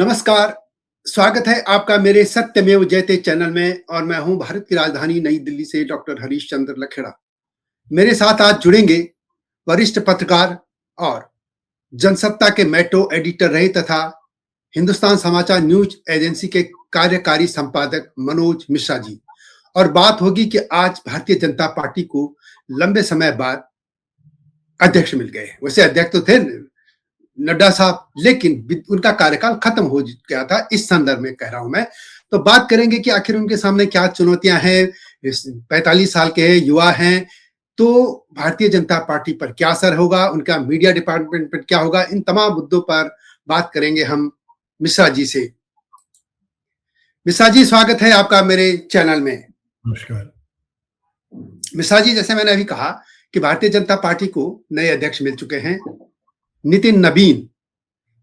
नमस्कार, स्वागत है आपका मेरे सत्यमेव जयते चैनल में और मैं हूं भारत की राजधानी नई दिल्ली से डॉक्टर हरीश चंद्र लखेड़ा। मेरे साथ आज जुड़ेंगे वरिष्ठ पत्रकार और जनसत्ता के मेट्रो एडिटर रहे तथा हिंदुस्तान समाचार न्यूज एजेंसी के कार्यकारी संपादक मनोज मिश्रा जी। और बात होगी कि आज भारतीय जनता पार्टी को लंबे समय बाद अध्यक्ष मिल गए। वैसे अध्यक्ष तो थे नड्डा साहब, लेकिन उनका कार्यकाल खत्म हो गया था। इस संदर्भ में कह रहा हूं मैं। तो बात करेंगे कि आखिर उनके सामने क्या चुनौतियां हैं। 45 साल के हैं, युवा हैं, तो भारतीय जनता पार्टी पर क्या असर होगा, उनका मीडिया डिपार्टमेंट पर क्या होगा, इन तमाम मुद्दों पर बात करेंगे हम मिश्रा जी से। मिश्रा जी, स्वागत है आपका मेरे चैनल में। नमस्कार। मिश्रा जी, जैसे मैंने अभी कहा कि भारतीय जनता पार्टी को नए अध्यक्ष मिल चुके हैं, नितिन नवीन।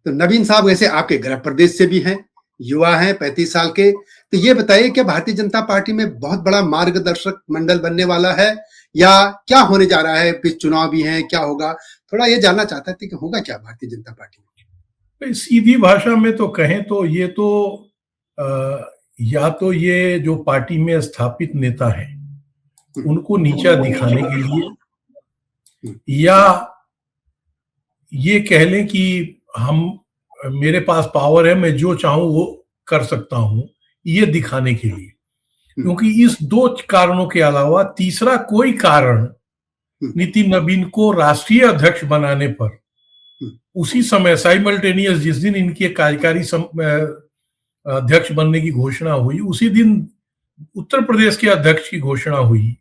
तो नवीन साहब वैसे आपके गृह प्रदेश से भी हैं, युवा हैं, 35 साल के। तो ये बताइए कि भारतीय जनता पार्टी में बहुत बड़ा मार्गदर्शक मंडल बनने वाला है या क्या होने जा रहा है? फिर चुनाव भी हैं, क्या होगा? थोड़ा ये जानना चाहता था कि होगा क्या भारतीय जनता पार्टी में? सीधी भाषा में तो कहें तो ये तो या तो ये जो पार्टी में स्थापित नेता हैं उनको नीचा दिखाने के लिए, या ये कह लें कि मेरे पास पावर है, मैं जो चाहूं वो कर सकता हूं, ये दिखाने के लिए। क्योंकि इस दो कारणों के अलावा तीसरा कोई कारण नितिन नवीन को राष्ट्रीय अध्यक्ष बनाने पर उसी समय साइमल्टेनियस जिस दिन इनके कार्यकारी अध्यक्ष बनने की घोषणा हुई, उसी दिन उत्तर प्रदेश के अध्यक्ष की घोषणा हुई।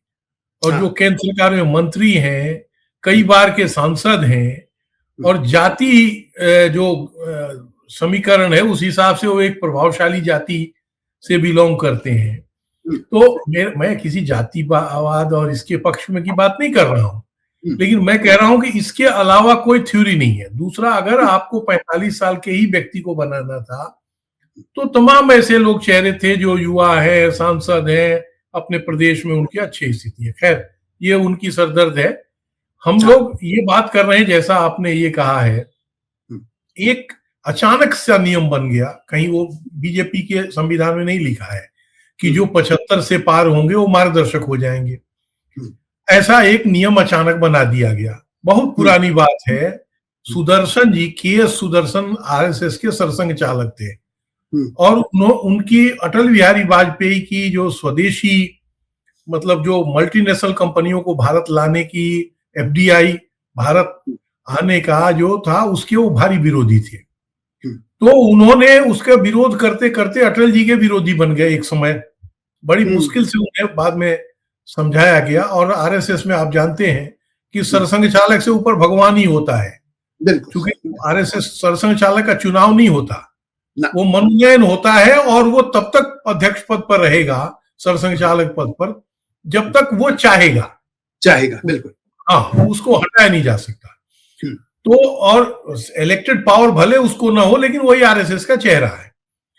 और जो केंद्र सरकार में मंत्री हैं, कई बार के सांसद हैं, और जाति जो समीकरण है उस हिसाब से वो एक प्रभावशाली जाति से बिलोंग करते हैं। तो मैं किसी जातिवाद और इसके पक्ष में की बात नहीं कर रहा हूं, लेकिन मैं कह रहा हूं कि इसके अलावा कोई थ्योरी नहीं है। दूसरा, अगर आपको 45 साल के ही व्यक्ति को बनाना था तो तमाम ऐसे लोग चेहरे थे जो युवा है, सांसद है, अपने प्रदेश में उनकी अच्छी स्थिति है। खैर, ये उनकी सरदर्द है। हम लोग ये बात कर रहे हैं, जैसा आपने ये कहा है, एक अचानक सा नियम बन गया। कहीं वो बीजेपी के संविधान में नहीं लिखा है कि जो 75 से पार होंगे वो मार्गदर्शक हो जाएंगे। ऐसा एक नियम अचानक बना दिया गया। बहुत पुरानी बात है। सुदर्शन जी, के.एस. सुदर्शन आरएसएस के सरसंघ चालक थे, और उनकी अटल बिहारी वाजपेयी की जो स्वदेशी, मतलब जो मल्टीनेशनल कंपनियों को भारत लाने की, एफडीआई भारत आने का जो था, उसके वो भारी विरोधी थे। तो उन्होंने उसका विरोध करते करते अटल जी के विरोधी बन गए एक समय। बड़ी मुश्किल से उन्हें बाद में समझाया गया। और आरएसएस में आप जानते हैं कि सरसंघ चालक से ऊपर भगवान ही होता है। क्योंकि आरएसएस सरसंघ चालक का चुनाव नहीं होता, वो मनोनयन होता है, और वो तब तक अध्यक्ष पद पर रहेगा, सरसंघ चालक पद पर, जब तक वो चाहेगा। बिल्कुल। हाँ, उसको हटाया नहीं जा सकता। तो और इलेक्टेड पावर भले उसको ना हो, लेकिन वही आरएसएस का चेहरा है।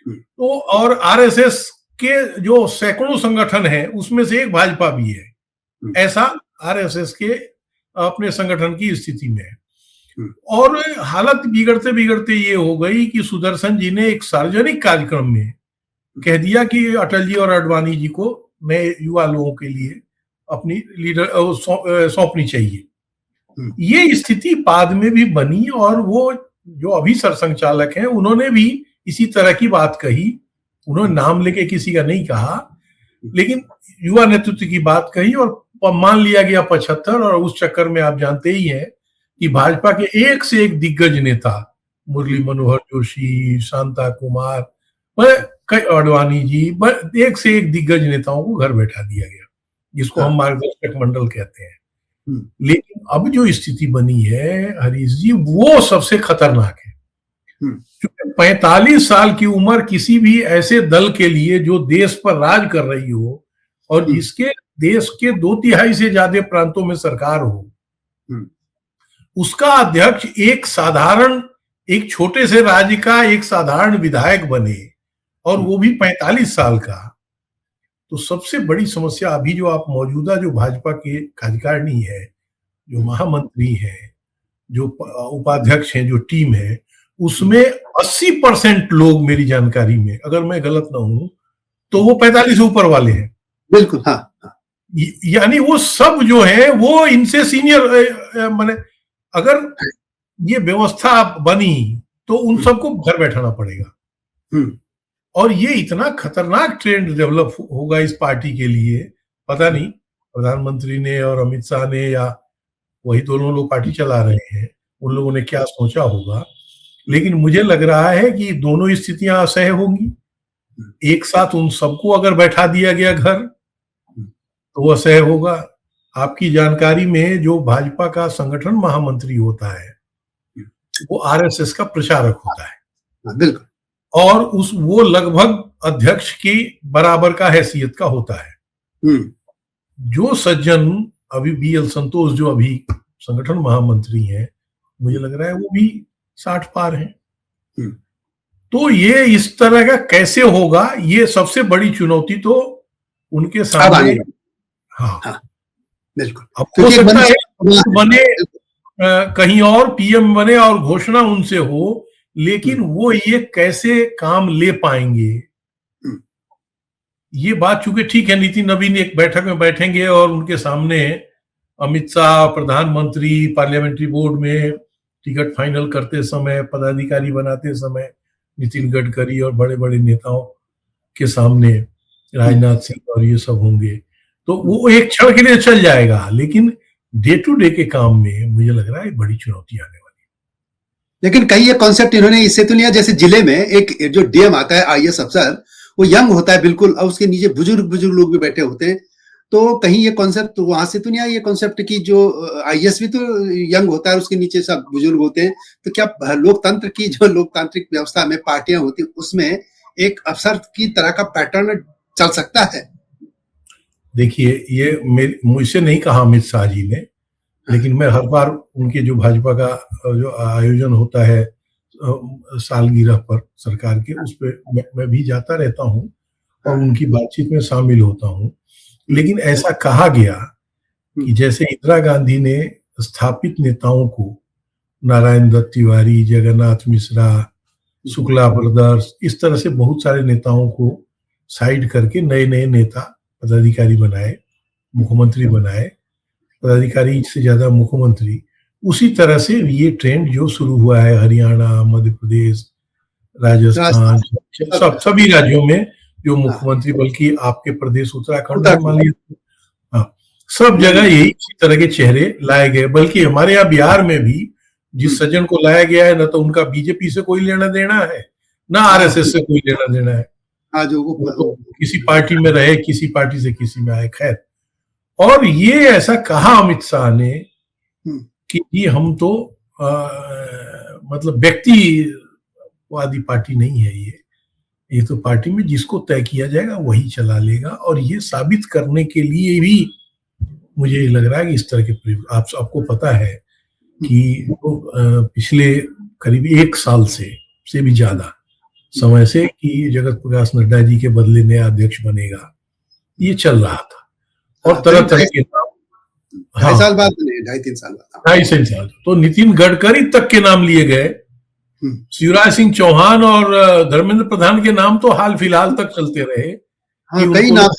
तो और आरएसएस के जो सैकड़ों संगठन हैं उसमें से एक भाजपा भी है। ऐसा आरएसएस के अपने संगठन की स्थिति में है। और हालत बिगड़ते बिगड़ते ये हो गई कि सुदर्शन जी ने एक सार्वजनिक कार्यक्रम में कह दिया कि अटल जी और आडवाणी जी को नए युवा लोगों के लिए अपनी लीडर सौंपनी चाहिए। ये स्थिति बाद में भी बनी, और वो जो अभी सरसंघ चालक हैं उन्होंने भी इसी तरह की बात कही। उन्होंने नाम लेके किसी का नहीं कहा, लेकिन युवा नेतृत्व की बात कही, और मान लिया गया 75। और उस चक्कर में आप जानते ही हैं कि भाजपा के एक से एक दिग्गज नेता, मुरली मनोहर जोशी, शांता कुमार, आडवाणी जी, एक से एक दिग्गज नेताओं को घर बैठा दिया गया, जिसको हम मार्गदर्शक मंडल कहते हैं। लेकिन अब जो स्थिति बनी है हरीश जी, वो सबसे खतरनाक है। क्योंकि 45 साल की उम्र किसी भी ऐसे दल के लिए जो देश पर राज कर रही हो, और जिसके देश के 2/3 से ज्यादा प्रांतों में सरकार हो, उसका अध्यक्ष एक छोटे से राज्य का एक साधारण विधायक बने, और वो भी 45 साल का। तो सबसे बड़ी समस्या अभी जो आप मौजूदा जो भाजपा के कार्यकारिणी है, जो महामंत्री हैं, जो उपाध्यक्ष हैं, जो टीम है, उसमें 80% लोग मेरी जानकारी में, अगर मैं गलत ना हूं, तो वो 45 ऊपर वाले हैं। बिल्कुल, हाँ, हाँ। यानी वो सब जो है वो इनसे सीनियर, माने अगर ये व्यवस्था बनी तो उन सबको घर बैठाना पड़ेगा। और ये इतना खतरनाक ट्रेंड डेवलप होगा इस पार्टी के लिए, पता नहीं प्रधानमंत्री ने और अमित शाह ने, या वही दोनों लोग पार्टी चला रहे हैं, उन लोगों ने क्या सोचा होगा। लेकिन मुझे लग रहा है कि दोनों स्थितियां असह्य होंगी। एक साथ उन सबको अगर बैठा दिया गया घर तो वो असह्य होगा। आपकी जानकारी में जो भाजपा का संगठन महामंत्री होता है वो आरएसएस का प्रचारक होता है। बिल्कुल। और वो लगभग अध्यक्ष की बराबर का हैसियत का होता है। जो सज्जन अभी BL संतोष जो अभी संगठन महामंत्री हैं, मुझे लग रहा है वो भी 60 पार हैं। तो ये इस तरह का कैसे होगा, ये सबसे बड़ी चुनौती तो उनके सामने। हाँ, बिल्कुल। अब हो सकता है बने कहीं और PM बने और घोषणा उनसे हो, लेकिन वो ये कैसे काम ले पाएंगे, ये बात चूंकि ठीक है, नितिन नवीन एक बैठक में बैठेंगे और उनके सामने अमित शाह, प्रधानमंत्री, पार्लियामेंट्री बोर्ड में टिकट फाइनल करते समय, पदाधिकारी बनाते समय नितिन गडकरी और बड़े बड़े नेताओं के सामने राजनाथ सिंह और ये सब होंगे, तो वो एक क्षण के लिए चल जाएगा। लेकिन डे टू डे के काम में मुझे लग रहा है बड़ी चुनौती आने वाली। लेकिन कई ये कॉन्सेप्ट इन्होंने इससे तो लिया, जैसे जिले में एक जो DM आता है IAS अफसर, वो यंग होता है बिल्कुल, और उसके नीचे बुजुर्ग लोग भी बैठे होते हैं। तो कहीं ये कॉन्सेप्ट वहां से तो नहीं आया, ये कॉन्सेप्ट की जो IAS भी तो यंग होता है, उसके नीचे सब बुजुर्ग होते हैं। तो क्या लोकतंत्र की जो लोकतांत्रिक व्यवस्था में पार्टियां होती, उसमें एक अफसर की तरह का पैटर्न चल सकता है? देखिए, ये मुझसे नहीं कहा अमित शाह जी ने, लेकिन मैं हर बार उनके जो भाजपा का जो आयोजन होता है सालगिरह पर सरकार के, उस पर मैं भी जाता रहता हूँ और उनकी बातचीत में शामिल होता हूँ। लेकिन ऐसा कहा गया कि जैसे इंदिरा गांधी ने स्थापित नेताओं को, नारायण दत्त तिवारी, जगन्नाथ मिश्रा, शुक्ला ब्रदर्स, इस तरह से बहुत सारे नेताओं को साइड करके नए नए नेता पदाधिकारी बनाए, मुख्यमंत्री बनाए, पदाधिकारी से ज्यादा मुख्यमंत्री। उसी तरह से ये ट्रेंड जो शुरू हुआ है हरियाणा, मध्य प्रदेश, राजस्थान, सभी राज्यों में जो मुख्यमंत्री, बल्कि आपके प्रदेश उत्तराखंड में मान लीजिए, हाँ, सब जगह यही इसी तरह के चेहरे लाए गए। बल्कि हमारे यहाँ बिहार में भी जिस सज्जन को लाया गया है, ना तो उनका बीजेपी से कोई लेना देना है, ना आरएसएस से कोई लेना देना है। तो किसी पार्टी में रहे, किसी पार्टी से किसी में आए, खैर। और ये ऐसा कहा अमित शाह ने कि ये हम तो मतलब व्यक्तिवादी पार्टी नहीं है, ये तो पार्टी में जिसको तय किया जाएगा वही चला लेगा। और ये साबित करने के लिए भी मुझे लग रहा है कि इस तरह के आपको पता है कि पिछले करीब 1 साल से भी ज्यादा समय से कि जगत प्रकाश नड्डा जी के बदले नया अध्यक्ष बनेगा, ये चल रहा था। और तरह तरह के नाम, 2.5 साल बाद, 2.5-3 साल बाद, 2.5 साल तो नितिन गडकरी तक के नाम लिए गए। शिवराज सिंह चौहान और धर्मेंद्र प्रधान के नाम तो हाल फिलहाल तक चलते रहे। कई नाम,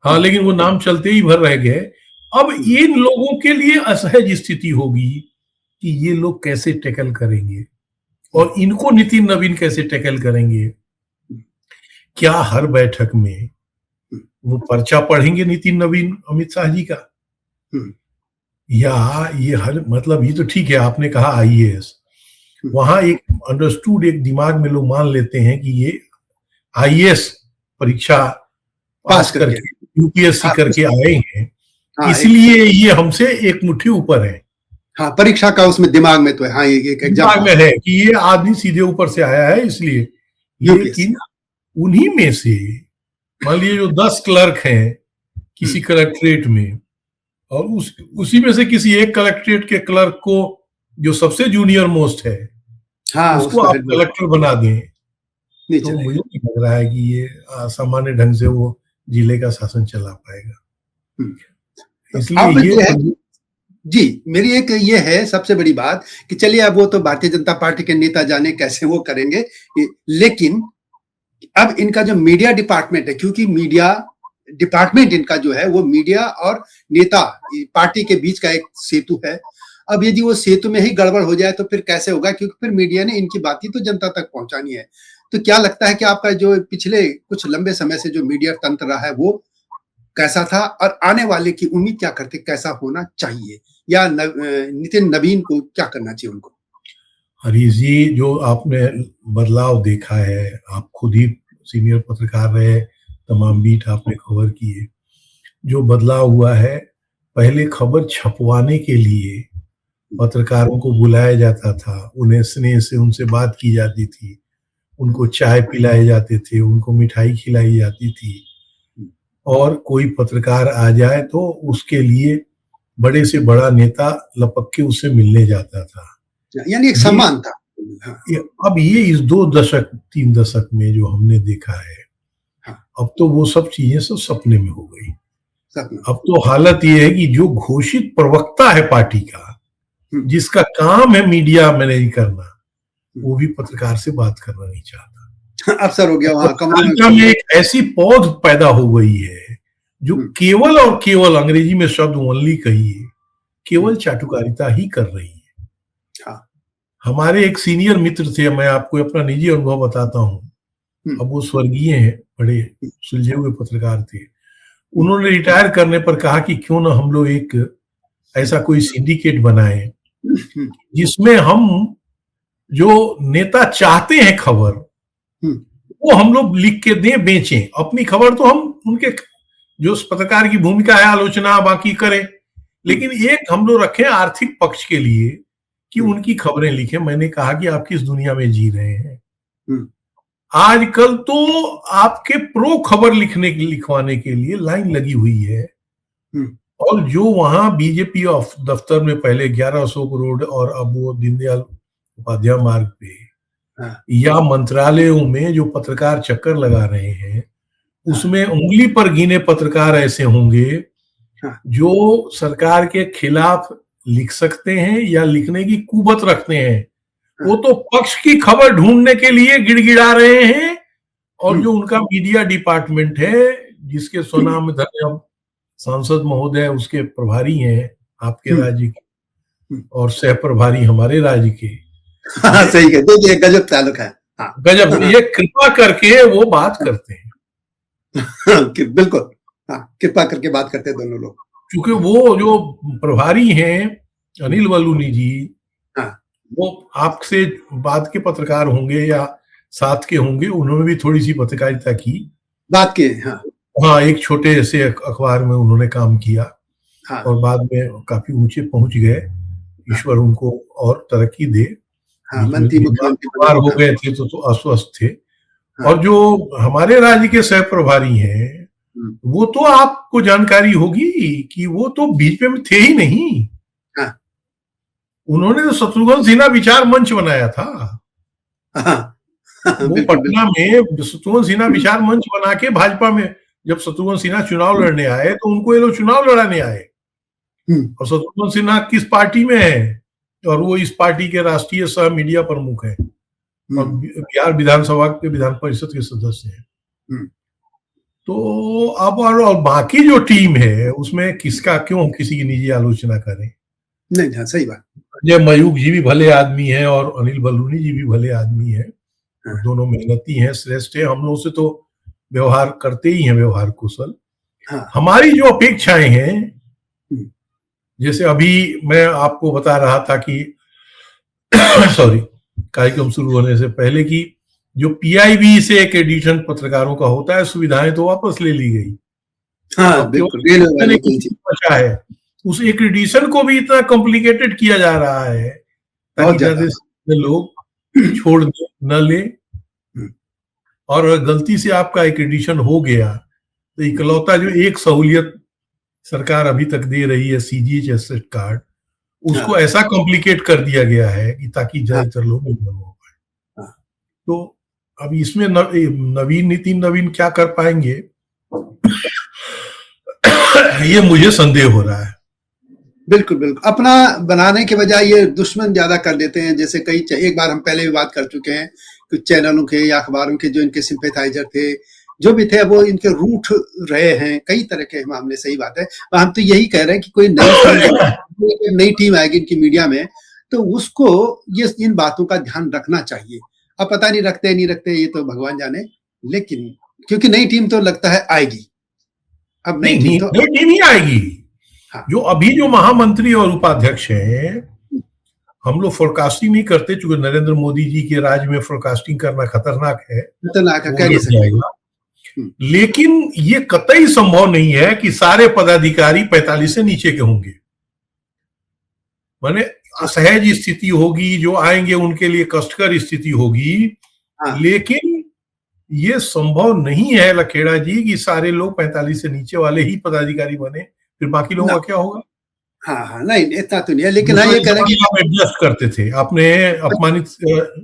हाँ, लेकिन वो नाम चलते ही भर रह गए। अब इन लोगों के लिए असहज स्थिति होगी कि ये लोग कैसे टैकल करेंगे और इनको नितिन नवीन कैसे टैकल करेंगे। क्या हर बैठक में वो पर्चा पढ़ेंगे नितिन नवीन अमित शाह जी का, या ये हर, मतलब ये तो ठीक है आपने कहा IAS, वहां एक अंडरस्टूड, एक दिमाग में लोग मान लेते हैं कि ये IAS परीक्षा पास करके UPSC करके आए हैं, इसलिए ये हमसे एक मुट्ठी ऊपर है। हाँ, परीक्षा का उसमें दिमाग में तो है, हाँ, ये एक दिमाग में है कि ये आदमी सीधे ऊपर से आया है इसलिए। लेकिन उन्हीं में से मान लीजिए जो 10 क्लर्क हैं किसी कलेक्ट्रेट में, और उसी में से किसी एक कलेक्ट्रेट के क्लर्क को जो सबसे जूनियर मोस्ट है, हाँ, उसको आप कलेक्टर बना दें, तो मुझे नहीं लग रहा है कि ये सामान्य ढंग से वो जिले का शासन चला पाएगा। इसलिए ये जी, मेरी एक ये है सबसे बड़ी बात कि चलिए अब वो तो भारतीय जनता पार्टी के नेता जाने कैसे वो करेंगे, लेकिन अब इनका जो मीडिया डिपार्टमेंट है, क्योंकि मीडिया डिपार्टमेंट इनका जो है वो मीडिया और नेता पार्टी के बीच का एक सेतु है। अब यदि वो सेतु में ही गड़बड़ हो जाए तो फिर कैसे होगा, क्योंकि फिर मीडिया ने इनकी बात ही तो जनता तक पहुंचानी है। तो क्या लगता है कि आपका जो पिछले कुछ लंबे समय से जो मीडिया तंत्र रहा है वो कैसा था, और आने वाले की उम्मीद क्या करते, कैसा होना चाहिए, या नितिन नवीन को क्या करना चाहिए उनको? हरीश जी, जो आपने बदलाव देखा है, आप खुद ही सीनियर पत्रकार रहे, तमाम बीट आपने कवर किए। जो बदलाव हुआ है, पहले खबर छपवाने के लिए पत्रकारों को बुलाया जाता था, उन्हें स्नेह से उनसे बात की जाती थी, उनको चाय पिलाए जाते थे, उनको मिठाई खिलाई जाती थी, और कोई पत्रकार आ जाए तो उसके लिए बड़े से बड़ा नेता लपक के उससे मिलने जाता था। यानी एक सम्मान था। हाँ। अब ये इस 2 दशक 3 दशक में जो हमने देखा है, हाँ। अब तो वो सब चीजें सब सपने में हो गई। सपना। अब तो हालत ये है कि जो घोषित प्रवक्ता है पार्टी का, जिसका काम है मीडिया मैनेज करना, वो भी पत्रकार से बात करना नहीं चाहता। अफसर हो गया वहां पत्रकारिता में एक ऐसी पौध पैदा हो गई है जो केवल और केवल, अंग्रेजी में शब्द ओनली कहिए, केवल चाटुकारिता ही कर रही है। हमारे एक सीनियर मित्र थे, मैं आपको अपना निजी अनुभव बताता हूँ, अब वो स्वर्गीय हैं, बड़े सुलझे हुए पत्रकार थे। उन्होंने रिटायर करने पर कहा कि क्यों ना हम लोग एक ऐसा कोई सिंडिकेट बनाए जिसमें हम जो नेता चाहते हैं खबर वो हम लोग लिख के दें, बेचें। अपनी खबर तो हम उनके जो पत्रकार की भूमिका है आलोचना बाकी करें, लेकिन एक हम लोग रखें आर्थिक पक्ष के लिए कि उनकी खबरें लिखें। मैंने कहा कि आप किस दुनिया में जी रहे हैं? आजकल तो आपके प्रो खबर लिखवाने के लिए लाइन लगी हुई है, और जो वहां बीजेपी दफ्तर में पहले 11 अशोक रोड और अब वो दीनदयाल उपाध्याय मार्ग पे या मंत्रालयों में जो पत्रकार चक्कर लगा रहे हैं, उसमें उंगली पर गिने पत्रकार ऐसे होंगे जो सरकार के खिलाफ लिख सकते हैं या लिखने की कुवत रखते हैं। वो तो पक्ष की खबर ढूंढने के लिए गिड़गिड़ा रहे हैं, और जो उनका मीडिया डिपार्टमेंट है, जिसके स्वनाम धन्य सांसद महोदय उसके प्रभारी हैं आपके राज्य के, और सह प्रभारी हमारे राज्य के। सही है, देखिए गजब ताल्लुक है। गजब, ये कृपा करके वो बात करते हैं। बिल्कुल, कृपा करके बात करते हैं दोनों लोग। क्योंकि वो जो प्रभारी हैं अनिल बलूनी जी, वो आपसे बाद के पत्रकार होंगे या साथ के होंगे, उन्होंने भी थोड़ी सी पत्रकारिता की, बात की। हाँ, एक छोटे से अखबार में उन्होंने काम किया, और बाद में काफी ऊंचे पहुंच गए, ईश्वर उनको और तरक्की दे। बीमार हो गए थे तो अस्वस्थ थे। और जो हमारे राज्य के सह प्रभारी हैं, वो तो आपको जानकारी होगी कि वो तो बीच में थे ही नहीं। उन्होंने तो शत्रुघ्न सिन्हा विचार मंच बनाया था। वो पटना में शत्रुघ्न सिन्हा विचार मंच बना के भाजपा में, जब शत्रुघ्न सिन्हा चुनाव लड़ने आए तो उनको ये लोग चुनाव लड़ाने आए। और शत्रुघ्न सिन्हा किस पार्टी में है, और वो इस पार्टी के राष्ट्रीय सह मीडिया प्रमुख है, और बिहार विधानसभा के विधान परिषद के सदस्य हैं। तो अब और बाकी जो टीम है उसमें किसका क्यों किसी की निजी आलोचना करें? नहीं, हाँ, सही बात। अजय मयूख जी भी भले आदमी हैं और अनिल बलूनी जी भी भले आदमी हैं, दोनों मेहनती हैं, श्रेष्ठ हैं, हम लोग से तो व्यवहार करते ही हैं, व्यवहार कुशल। हमारी जो अपेक्षाएं हैं, जैसे अभी मैं आपको बता रहा था कि सॉरी, कार्यक्रम शुरू होने से पहले की जो पीआईबी से एक एडिशन पत्रकारों का होता है, सुविधाएं तो वापस ले ली गई। बचा है, उस एक एडिशन को भी इतना कॉम्प्लिकेटेड किया जा रहा है ताकि ज्यादा लोग छोड़ न ले, और गलती से आपका एक एडिशन हो गया तो इकलौता जो एक सहूलियत सरकार अभी तक दे रही है, सीजीएच एसेट कार्ड, उसको ऐसा कॉम्प्लिकेट कर दिया गया है कि ताकि ज्यादातर लोग नहीं हो पाए। तो अब इसमें नितिन नवीन क्या कर पाएंगे, ये मुझे संदेह हो रहा है। बिल्कुल, बिल्कुल। अपना बनाने के बजाय ये दुश्मन ज़्यादा कर देते हैं। जैसे एक बार हम पहले भी बात कर चुके हैं, कुछ चैनलों के या अखबारों के जो इनके सिम्पैथाइज़र थे, जो भी थे वो इनके रूठ रहे हैं, कई तरह के मामले, सही बात है। हम तो यही कह रहे हैं कि कोई नई टीम आएगी इनकी मीडिया में, तो उसको ये इन बातों का ध्यान रखना चाहिए। अब पता नहीं रखते नहीं रखते, ये तो भगवान जाने, लेकिन क्योंकि नई टीम तो लगता है आएगी। अब नई टीम तो नई टीम ही आएगी। हाँ। जो अभी जो महामंत्री और उपाध्यक्ष हैं, हम लोग फोरकास्टिंग नहीं करते, चूंकि नरेंद्र मोदी जी के राज में फोरकास्टिंग करना खतरनाक है, खतरनाक है, कह नहीं सकते। लेकिन ये कतई संभव नहीं है कि सारे पदाधिकारी 45 से नीचे के होंगे। माने असहज स्थिति होगी, जो आएंगे उनके लिए कष्टकर स्थिति होगी। लेकिन ये संभव नहीं है लखेड़ा जी कि सारे लोग 45 से नीचे वाले ही पदाधिकारी बने, फिर बाकी लोगों का क्या होगा? हाँ, नहीं इतना तो नहीं है, लेकिन हाँ ये कह रहे हैं कि आप एडजस्ट करते थे। आपने अपमानित,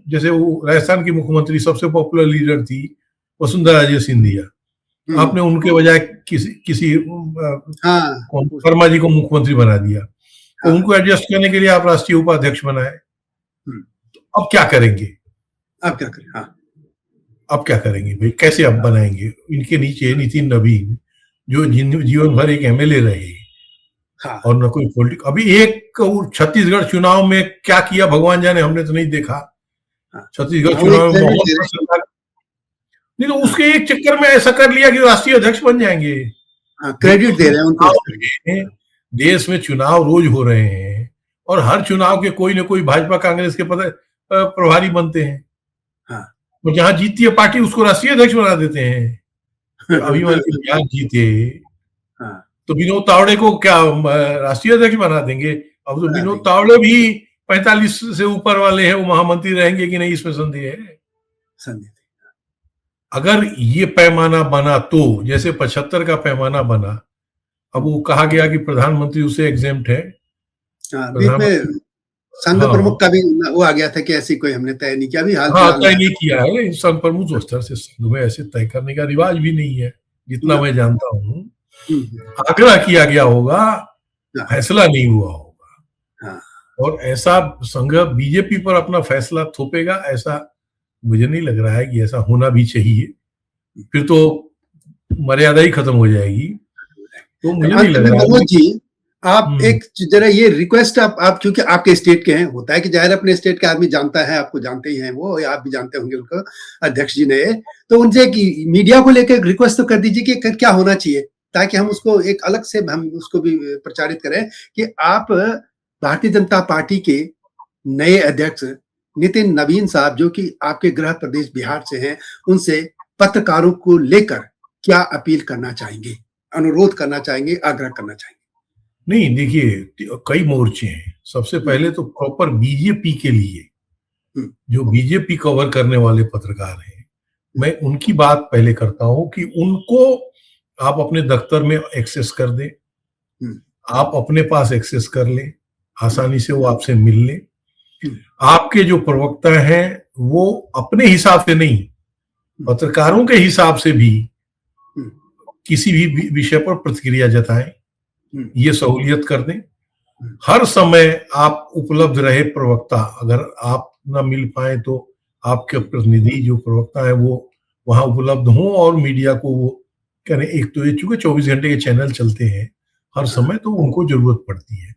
जैसे वो राजस्थान की मुख्यमंत्री सबसे पॉपुलर लीडर थी वसुंधरा राजे सिंधिया, आपने उनके बजाय किसी शर्मा जी को मुख्यमंत्री बना दिया, तो उनको एडजस्ट करने के लिए आप राष्ट्रीय उपाध्यक्ष बनाए। तो अब क्या करेंगे? अब क्या करें? हाँ, अब क्या करेंगे भाई? कैसे अब बनाएंगे? इनके नीचे नितिन नवीन, जो जीवन भर एक एमएलए रहे, और न कोई पॉलिटिक, अभी एक छत्तीसगढ़ चुनाव में क्या किया भगवान जाने, हमने तो नहीं देखा। छत्तीसगढ़ चुनाव में नहीं, तो उसके एक चक्कर में ऐसा कर लिया कि राष्ट्रीय अध्यक्ष बन जाएंगे। क्रेडिट दे रहे हैं उनको। देश में चुनाव रोज हो रहे हैं, और हर चुनाव के कोई ना कोई भाजपा कांग्रेस के प्रभारी बनते हैं, और जहां जीतती है पार्टी उसको राष्ट्रीय अध्यक्ष बना देते हैं। अभिमन्यु बिहार जीते, तो विनोद तावड़े को क्या राष्ट्रीय अध्यक्ष बना देंगे? अब तो विनोद तावड़े भी 45 से ऊपर वाले हैं, वो महामंत्री रहेंगे कि नहीं, इसमें संदेह है। अगर ये पैमाना बना तो, जैसे 75 का पैमाना बना, अब वो कहा गया कि प्रधानमंत्री उसे एग्जेम्प्ट है। संघ प्रमुख का भी वो आ गया था कि ऐसी कोई हमने तय नहीं किया, अभी हाल तय नहीं किया है। संघ प्रमुख स्तर से संघ में ऐसे तय करने का रिवाज भी नहीं है, जितना मैं जानता हूँ। आग्रह किया गया होगा, फैसला नहीं हुआ होगा। और ऐसा संघ बीजेपी पर अपना फैसला थोपेगा, ऐसा मुझे नहीं लग रहा है कि ऐसा होना भी चाहिए। फिर तो मर्यादा ही खत्म हो जाएगी। तो मुझे नहीं लग रहा मनोज जी, आप एक जरा ये रिक्वेस्ट, आप क्योंकि आपके स्टेट के हैं, होता है कि जाहिर अपने स्टेट के आदमी जानता है, आपको जानते ही हैं वो, या आप भी जानते होंगे उनको, अध्यक्ष जी ने, तो उनसे मीडिया को लेकर रिक्वेस्ट तो कर दीजिए कि क्या होना चाहिए, ताकि हम उसको एक अलग से हम उसको भी प्रचारित करें कि आप भारतीय जनता पार्टी के नए अध्यक्ष नितिन नवीन साहब, जो कि आपके गृह प्रदेश बिहार से हैं, उनसे पत्रकारों को लेकर क्या अपील करना चाहेंगे, अनुरोध करना चाहेंगे, आग्रह करना चाहेंगे? नहीं, देखिए कई मोर्चे हैं। सबसे पहले तो प्रॉपर बीजेपी के लिए, जो बीजेपी कवर करने वाले पत्रकार हैं, मैं उनकी बात पहले करता हूं कि उनको आप अपने दफ्तर में एक्सेस कर दें, आप अपने पास एक्सेस कर लें, आसानी से वो आपसे मिल लें। आपके जो प्रवक्ता हैं वो अपने हिसाब से नहीं, पत्रकारों के हिसाब से भी किसी भी विषय पर प्रतिक्रिया जताएं, ये सहूलियत कर दें। हर समय आप उपलब्ध रहे प्रवक्ता, अगर आप ना मिल पाए तो आपके प्रतिनिधि जो प्रवक्ता है वो वहां उपलब्ध हों, और मीडिया को वो करें। एक तो ये चूंकि 24 घंटे के चैनल चलते हैं हर समय, तो उनको जरूरत पड़ती है।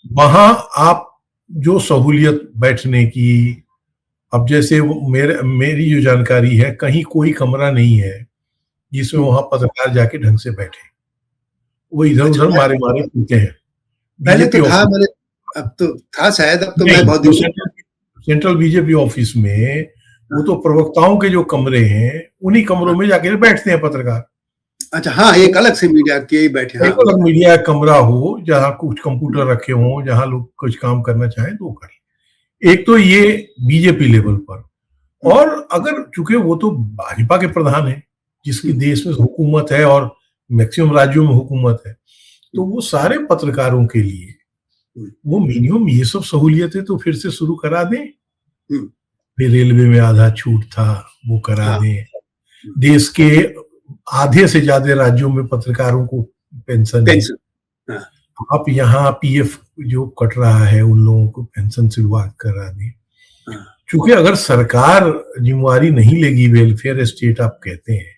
वहां आप जो सहूलियत बैठने की, अब जैसे मेरी जो जानकारी है, कहीं कोई कमरा नहीं है जिसमें वहां पत्रकार जाके ढंग से बैठे, वो इधर उधर मारे पीते हैं। पहले तो था, अब तो था शायद, अब तो मैं बहुत सेंट्रल बीजेपी ऑफिस में वो तो प्रवक्ताओं के जो कमरे हैं, उन्हीं कमरों में जाके बैठते हैं पत्रकार। अच्छा, हाँ, एक अलग से मीडिया के बैठे, एक अलग मीडिया कमरा हो जहाँ कुछ कंप्यूटर रखे हों, जहाँ लोग कुछ काम करना चाहें तो करें। एक तो ये बीजेपी लेवल पर, और अगर चूंकि वो तो भाजपा के प्रधान है, जिसकी देश में हुकूमत है और मैक्सिमम राज्यों में हुकूमत है, तो वो सारे पत्रकारों के लिए वो मिनिमम ये सब सहूलियतें तो फिर से शुरू करा दें। फिर रेलवे में आधा छूट था, वो करा दें। देश के आधे से ज्यादा राज्यों में पत्रकारों को पेंशन है। आप यहाँ पीएफ जो कट रहा है उन लोगों को पेंशन शुरुआत करा दी। क्योंकि अगर सरकार जिम्मेवारी नहीं लेगी, वेलफेयर स्टेट आप कहते हैं,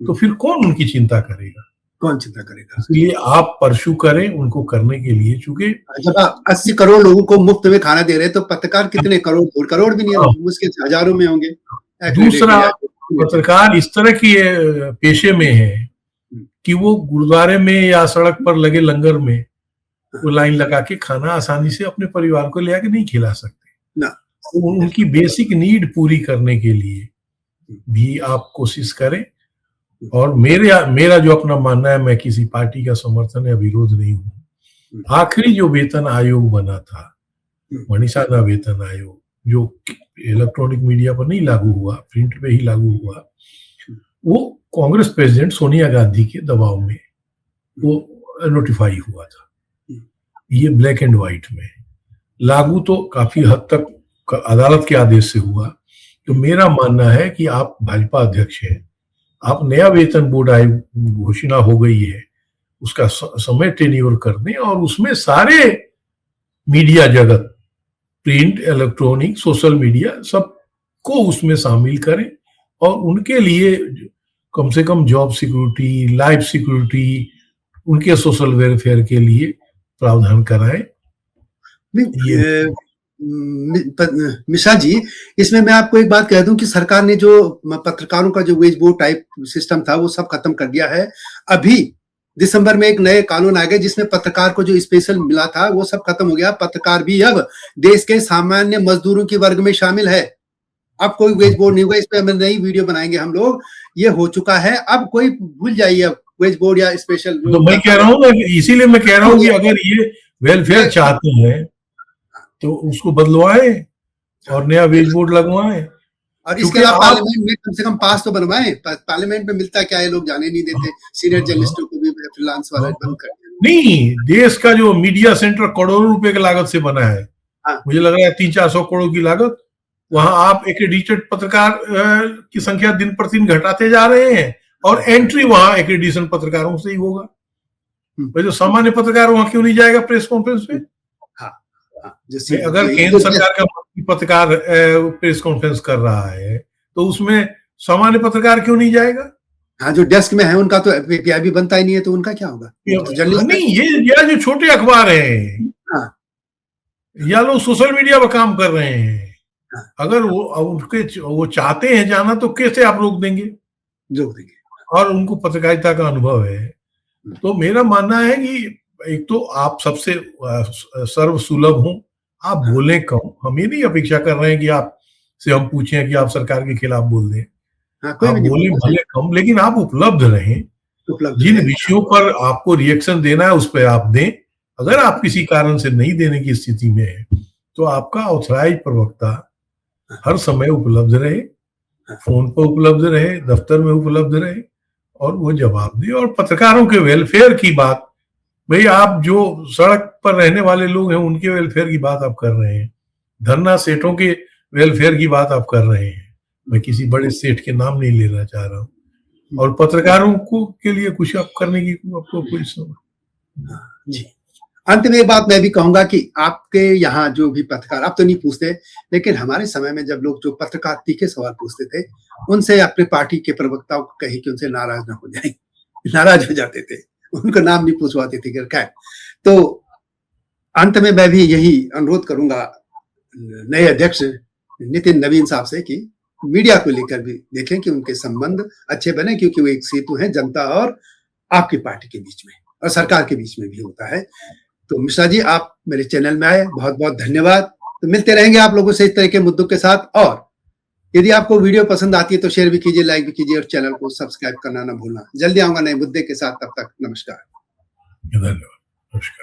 तो फिर कौन उनकी चिंता करेगा? कौन चिंता करेगा? इसलिए आप परसू करें उनको करने के लिए। चूंकि जब आप 80 करोड़ लोगों को मुफ्त में खाना दे रहे हैं तो पत्रकार कितने करोड़ करोड़ भी नहीं है, मुश्किल से हजारों में होंगे। दूसरा, पत्रकार इस तरह की पेशे में है कि वो गुरुद्वारे में या सड़क पर लगे लंगर में वो लाइन लगा के खाना आसानी से अपने परिवार को ले आके नहीं खिला सकते। तो उनकी बेसिक नीड पूरी करने के लिए भी आप कोशिश करें। और मेरा जो अपना मानना है, मैं किसी पार्टी का समर्थन या विरोध नहीं हूँ। आखिरी जो वेतन आयोग बना था, मनीषाना वेतन आयोग, जो इलेक्ट्रॉनिक मीडिया पर नहीं लागू हुआ, प्रिंट पे ही लागू हुआ, वो कांग्रेस प्रेसिडेंट सोनिया गांधी के दबाव में वो नोटिफाई हुआ था। ये ब्लैक एंड व्हाइट में लागू तो काफी हद तक अदालत के आदेश से हुआ। तो मेरा मानना है कि आप भाजपा अध्यक्ष हैं, आप नया वेतन बोर्ड आयोग घोषणा हो गई है, उसका समय टेन्योर कर दें और उसमें सारे मीडिया जगत, प्रिंट, इलेक्ट्रॉनिक, सोशल मीडिया, सबको उसमें शामिल करें और उनके लिए कम से कम जॉब सिक्योरिटी, लाइफ सिक्योरिटी, उनके सोशल वेलफेयर के लिए प्रावधान कराएं। मिश्रा जी, इसमें मैं आपको एक बात कह दूं कि सरकार ने जो पत्रकारों का जो वेज बोर्ड टाइप सिस्टम था वो सब खत्म कर दिया है। अभी दिसंबर में एक नए कानून आ गए जिसमें पत्रकार को जो स्पेशल मिला था वो सब खत्म हो गया। पत्रकार भी अब देश के सामान्य मजदूरों के वर्ग में शामिल है। अब कोई वेज बोर्ड नहीं होगा। इस पे हम नई वीडियो बनाएंगे हम लोग। ये हो चुका है, अब कोई भूल जाइए अब वेज बोर्ड या स्पेशल। तो मैं कह रहा हूँ ना, इसीलिए मैं कह रहा हूँ कि अगर ये वेलफेयर चाहते हैं तो उसको बदलवाएं और नया वेज बोर्ड लगवाएं। और इसके अलावा पार्लियामेंट में कम से कम पास तो बनवाएं। पार्लियामेंट में मिलता क्या है, लोग जाने नहीं देते। सीनियर जर्नलिस्टों को भी फ्रीलांस वाला बंद कर दिया। नहीं, देश का जो मीडिया सेंटर करोड़ों रुपए की लागत से बना है, मुझे लग रहा है 300-400 करोड़ की लागत, वहां आप एक्रेडिटेड पत्रकार की संख्या दिन प्रतिदिन घटाते जा रहे हैं और एंट्री वहां एक्रेडिटेशन पत्रकारों से ही होगा। भाई जो सामान्य पत्रकार वहां क्यों नहीं जाएगा प्रेस कॉन्फ्रेंस में? अगर केंद्र सरकार का पत्रकार प्रेस कॉन्फ्रेंस कर रहा है तो उसमें सामान्य पत्रकार क्यों नहीं जाएगा? हाँ, जो डेस्क में है उनका तो पीआई भी बनता ही नहीं है, तो उनका क्या होगा? नहीं, ये जो छोटे अखबार हैं, या लोग सोशल मीडिया पर काम कर रहे हैं, अगर वो चाहते हैं जाना तो कैसे आप रोक देंगे? और उनको पत्रकारिता का अनुभव है। तो मेरा मानना है कि एक तो आप सबसे सर्व सुलभ हो, आप बोलें कम। हम ये नहीं अपेक्षा कर रहे हैं कि आप से हम पूछें कि आप सरकार के खिलाफ बोल दें। आप बोलें भले कम, लेकिन आप उपलब्ध रहें। जिन विषयों पर आपको रिएक्शन देना है उस पर आप दें। अगर आप किसी कारण से नहीं देने की स्थिति में है तो आपका ऑथराइज प्रवक्ता हर समय उपलब्ध रहे, फोन पर उपलब्ध रहे, दफ्तर में उपलब्ध रहे और वो जवाब दे। और पत्रकारों के वेलफेयर की बात, भाई आप जो सड़क पर रहने वाले लोग हैं उनके वेलफेयर की बात आप कर रहे हैं, धरना सेठों के वेलफेयर की बात आप कर रहे हैं। मैं किसी बड़े सेठ के नाम नहीं लेना चाह रहा हूँ। और पत्रकारों को के लिए कुछ आप करने की आपको कोई जी। अंत में एक बात मैं भी कहूंगा कि आपके यहाँ जो भी पत्रकार, आप तो नहीं पूछते, लेकिन हमारे समय में जब लोग जो पत्रकार तीखे सवाल पूछते थे उनसे अपने पार्टी के प्रवक्ताओं को कहे कि उनसे नाराज ना हो जाए, नाराज हो जाते थे, उनको नाम नहीं पूछवाते थे। खैर, तो अंत में मैं भी यही अनुरोध करूंगा नए अध्यक्ष नितिन नवीन साहब से कि मीडिया को लेकर भी देखें कि उनके संबंध अच्छे बने, क्योंकि वो एक सेतु है जनता और आपकी पार्टी के बीच में और सरकार के बीच में भी होता है। तो मिश्रा जी, आप मेरे चैनल में आए, बहुत बहुत धन्यवाद। तो मिलते रहेंगे आप लोगों से इस तरह के मुद्दों के साथ। और यदि आपको वीडियो पसंद आती है तो शेयर भी कीजिए, लाइक भी कीजिए और चैनल को सब्सक्राइब करना ना भूलना। जल्दी आऊंगा नए मुद्दे के साथ, तब तक नमस्कार। धन्यवाद। नमस्कार।